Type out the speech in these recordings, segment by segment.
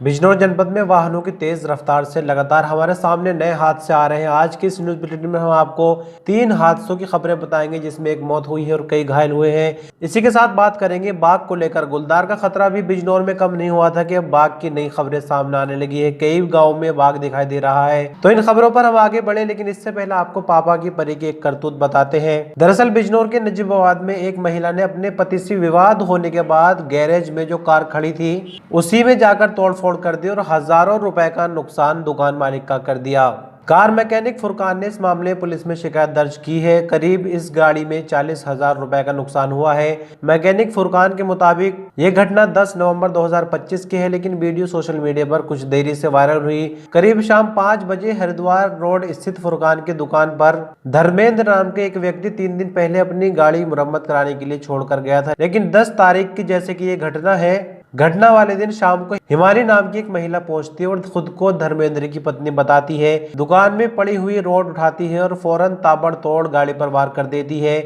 बिजनौर जनपद में वाहनों की तेज रफ्तार से लगातार हमारे सामने नए हादसे आ रहे हैं। आज की इस न्यूज बुलेटिन में हम आपको 3 हादसों की खबरें बताएंगे, जिसमें एक मौत हुई है और कई घायल हुए हैं। इसी के साथ बात करेंगे बाघ को लेकर। गुलदार का खतरा भी बिजनौर में कम नहीं हुआ था कि अब बाघ की नई खबरें सामने आने लगी है। कई गाँव में बाघ दिखाई दे रहा है। तो इन खबरों पर हम आगे बढ़े, लेकिन इससे पहले आपको पापा की परी की एक करतूत बताते हैं। दरअसल बिजनौर के नजीबाबाद में एक महिला ने अपने पति से विवाद होने के बाद गैरेज में जो कार खड़ी थी उसी में जाकर तोड़फोड़ कर दी और हजारों रुपए का नुकसान दुकान मालिक का कर दिया। कार मैकेनिक फुरकान ने इस मामले में पुलिस में शिकायत दर्ज की है। करीब इस गाड़ी में 40,000 रुपए का नुकसान हुआ है। मैकेनिक फुरकान के मुताबिक ये घटना 10 नवंबर 2025 की है, लेकिन वीडियो सोशल मीडिया पर कुछ देरी से वायरल हुई। करीब शाम 5 बजे हरिद्वार रोड स्थित फुरकान की दुकान पर धर्मेंद्र नाम के एक व्यक्ति 3 दिन पहले अपनी गाड़ी मुरम्मत कराने के लिए छोड़कर गया था, लेकिन 10 तारीख की जैसे कि ये घटना है, घटना वाले दिन शाम को हिमानी नाम की एक महिला पहुंचती है और खुद को धर्मेंद्र की पत्नी बताती है। दुकान में पड़ी हुई रॉड उठाती है और फौरन ताबड़तोड़ गाड़ी पर वार कर देती है।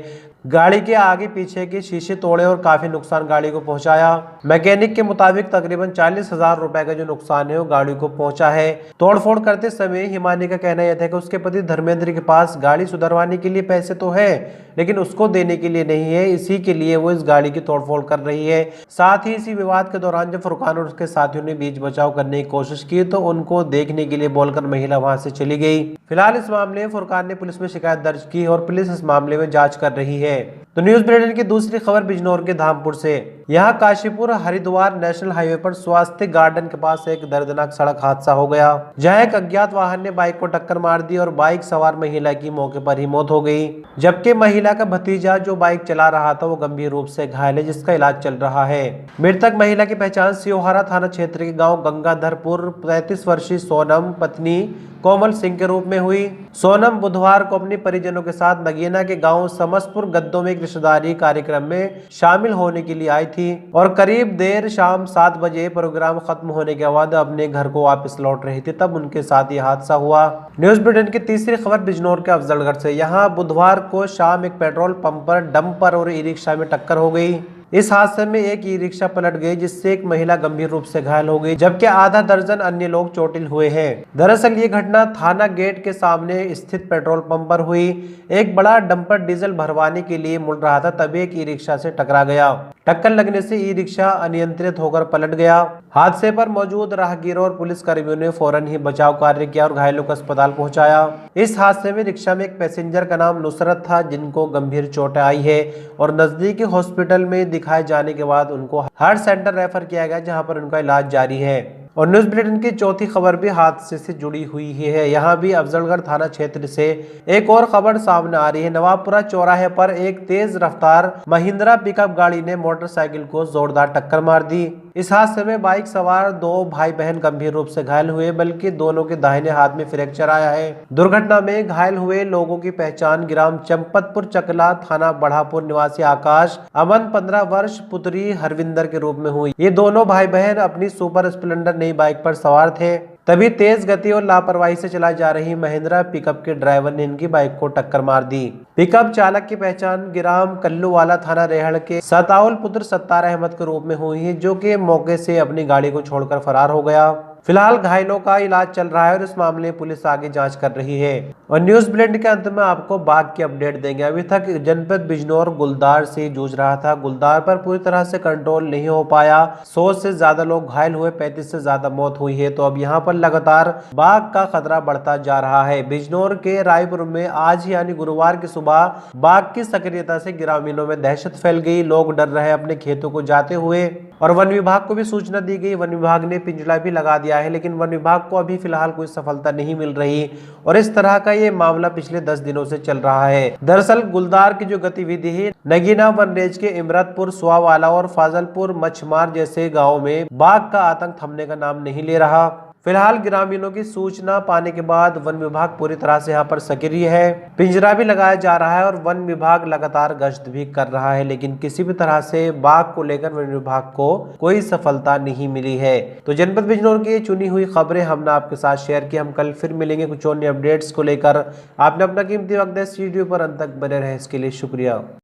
गाड़ी के आगे पीछे के शीशे तोड़े और काफी नुकसान गाड़ी को पहुंचाया। मैकेनिक के मुताबिक तकरीबन 40,000 रुपए का जो नुकसान है वो गाड़ी को पहुंचा है। तोड़फोड़ करते समय हिमानी का कहना यह था कि उसके पति धर्मेंद्र के पास गाड़ी सुधरवाने के लिए पैसे तो है, लेकिन उसको देने के लिए नहीं है, इसी के लिए वो इस गाड़ी की तोड़फोड़ कर रही है। साथ ही इसी विवाद के दौरान जब फुरकान और उसके साथियों ने बीच बचाव करने की कोशिश की तो उनको देखने के लिए बोलकर महिला वहां से चली गई। फिलहाल इस मामले में फुरकान ने पुलिस में शिकायत दर्ज की और पुलिस इस मामले में जांच कर रही है। तो न्यूज बुलेटिन की दूसरी खबर बिजनौर के धामपुर से। यहाँ काशीपुर हरिद्वार नेशनल हाईवे पर स्वास्थ्य गार्डन के पास एक दर्दनाक सड़क हादसा हो गया, जहाँ एक अज्ञात वाहन ने बाइक को टक्कर मार दी और बाइक सवार महिला की मौके पर ही मौत हो गई, जबकि महिला का भतीजा जो बाइक चला रहा था वो गंभीर रूप से घायल है, जिसका इलाज चल रहा है। मृतक महिला की पहचान सियोहारा थाना क्षेत्र के गाँव गंगाधरपुर 35 वर्षीय सोनम पत्नी कोमल सिंह के रूप में हुई। सोनम बुधवार को अपनी परिजनों के साथ नगीना के गांव समसपुर गद्दों में एक रिश्तेदारी कार्यक्रम में शामिल होने के लिए आई थी और करीब देर शाम 7 बजे प्रोग्राम खत्म होने के बाद अपने घर को वापस लौट रही थी, तब उनके साथ ये हादसा हुआ। न्यूज बुलेटिन की तीसरी खबर बिजनौर के अफजलगढ़ से। यहाँ बुधवार को शाम एक पेट्रोल पंप पर डंपर और ई रिक्शा में टक्कर हो गई। इस हादसे में एक ई रिक्शा पलट गई, जिससे एक महिला गंभीर रूप से घायल हो गई, जबकि आधा दर्जन अन्य लोग चोटिल हुए हैं। दरअसल ये घटना थाना गेट के सामने स्थित पेट्रोल पंप पर हुई। एक बड़ा डंपर डीजल भरवाने के लिए मुड़ रहा था, तभी एक ई रिक्शा से टकरा गया। टक्कर लगने से ई रिक्शा अनियंत्रित होकर पलट गया। हादसे पर मौजूद राहगीरों और पुलिस कर्मियों ने फौरन ही बचाव कार्य किया और घायलों को अस्पताल पहुंचाया। इस हादसे में रिक्शा में एक पैसेंजर का नाम नुसरत था, जिनको गंभीर चोटें आई है और नजदीकी हॉस्पिटल में दिखाए जाने के बाद उनको हार्ट सेंटर रेफर किया गया, जहां पर उनका इलाज जारी है। और न्यूज बुलेटिन की चौथी खबर भी हादसे से जुड़ी हुई है। यहाँ भी अफजलगढ़ थाना क्षेत्र से एक और खबर सामने आ रही है। नवाबपुरा चौराहे पर एक तेज रफ्तार महिंद्रा पिकअप गाड़ी ने मोटरसाइकिल को जोरदार टक्कर मार दी। इस हादसे में बाइक सवार 2 भाई बहन गंभीर रूप से घायल हुए, बल्कि दोनों के दाहिने हाथ में फ्रैक्चर आया है। दुर्घटना में घायल हुए लोगों की पहचान ग्राम चंपतपुर चकला थाना बढ़ापुर निवासी आकाश अमन 15 वर्ष पुत्री हरविंदर के रूप में हुई। ये दोनों भाई बहन अपनी सुपर स्प्लेंडर नई बाइक पर सवार थे, तभी तेज गति और लापरवाही से चलाई जा रही महिंद्रा पिकअप के ड्राइवर ने इनकी बाइक को टक्कर मार दी। पिकअप चालक की पहचान ग्राम कल्लूवाला थाना रेहड़ के सताउल पुत्र सत्तार अहमद के रूप में हुई है, जो कि मौके से अपनी गाड़ी को छोड़कर फरार हो गया। फिलहाल घायलों का इलाज चल रहा है और इस मामले में पुलिस आगे जांच कर रही है। और न्यूज बुलेटिन के अंत में आपको बाघ की अपडेट देंगे। अभी तक जनपद बिजनौर गुलदार से जूझ रहा था। गुलदार पर पूरी तरह से कंट्रोल नहीं हो पाया। 100 से ज्यादा लोग घायल हुए, 35 से ज्यादा मौत हुई है। तो अब यहाँ पर लगातार बाघ का खतरा बढ़ता जा रहा है। बिजनौर के रायपुर में आज यानी गुरुवार की सुबह बाघ की सक्रियता से ग्रामीणों में दहशत फैल गई। लोग डर रहे अपने खेतों को जाते हुए और वन विभाग को भी सूचना दी गई। वन विभाग ने पिंजड़ा भी लगा दिया है, लेकिन वन विभाग को अभी फिलहाल कोई सफलता नहीं मिल रही और इस तरह का ये मामला पिछले 10 दिनों से चल रहा है। दरअसल गुलदार की जो गतिविधि है, नगीना वन रेंज के इमरतपुर सुआवाला और फाजलपुर मछमार जैसे गाँव में बाघ का आतंक थमने का नाम नहीं ले रहा। फिलहाल ग्रामीणों की सूचना पाने के बाद वन विभाग पूरी तरह से यहाँ पर सक्रिय है। पिंजरा भी लगाया जा रहा है और वन विभाग लगातार गश्त भी कर रहा है, लेकिन किसी भी तरह से बाघ को लेकर वन विभाग को कोई सफलता नहीं मिली है। तो जनपद बिजनौर की चुनी हुई खबरें हमने आपके साथ शेयर की। हम कल फिर मिलेंगे कुछ और नए अपडेट्स को लेकर। आपने अपना कीमती वक्त इस वीडियो पर अंत तक बने रहे, इसके लिए शुक्रिया।